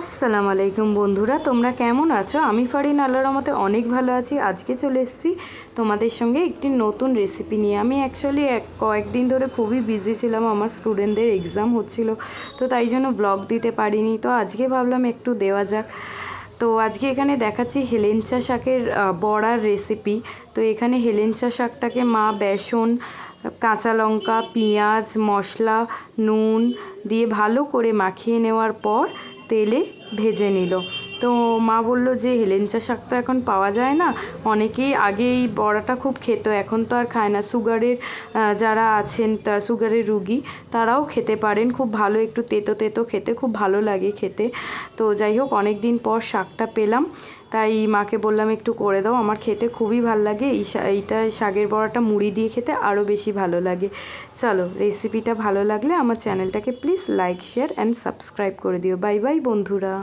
আসসালামু আলাইকুম বন্ধুরা, তোমরা কেমন আছো? আমি ফারিন, আল্লাহর রহমতে অনেক ভালো আছি। আজকে চলে এসেছি তোমাদের সঙ্গে একটি নতুন রেসিপি নিয়ে। আমি অ্যাকচুয়ালি কয়েকদিন ধরে খুবই বিজি ছিলাম, আমার স্টুডেন্টদের এক্সাম হচ্ছিল, তো তাই জন্য ব্লগ দিতে পারিনি। তো আজকে ভাবলাম একটু দেওয়া যাক। তো আজকে এখানে দেখাচ্ছি হেলেঞ্চা শাকের বড়ার রেসিপি। তো এখানে হেলেঞ্চা শাকটাকে মা বেসন, কাঁচা লঙ্কা, পেঁয়াজ, মশলা, নুন দিয়ে ভালো করে মাখিয়ে নেওয়ার পর তেলে ভেজে নিল। তো মা বলল যে হেলেঞ্চা শাক তো এখন পাওয়া যায় না, অনেকেই আগে এই বড়াটা খুব খেত, এখন তো আর খায় না। সুগারের যারা আছেন, সুগারের রুগী, তারাও খেতে পারেন। খুব ভালো, একটু তেতো তেতো খেতে খুব ভালো লাগে খেতে। তো যাই হোক, অনেক দিন পর শাকটা পেলাম, তাই মাকে বললাম একটু করে দাও। আমার খেতে খুবই ভালো লাগে এইটা, শাকের বড়াটা মুড়ি দিয়ে খেতে আরও বেশি ভালো লাগে। চলো, রেসিপিটা ভালো লাগলে আমার চ্যানেলটাকে please like, share and subscribe করে দিও। বাই বাই বন্ধুরা।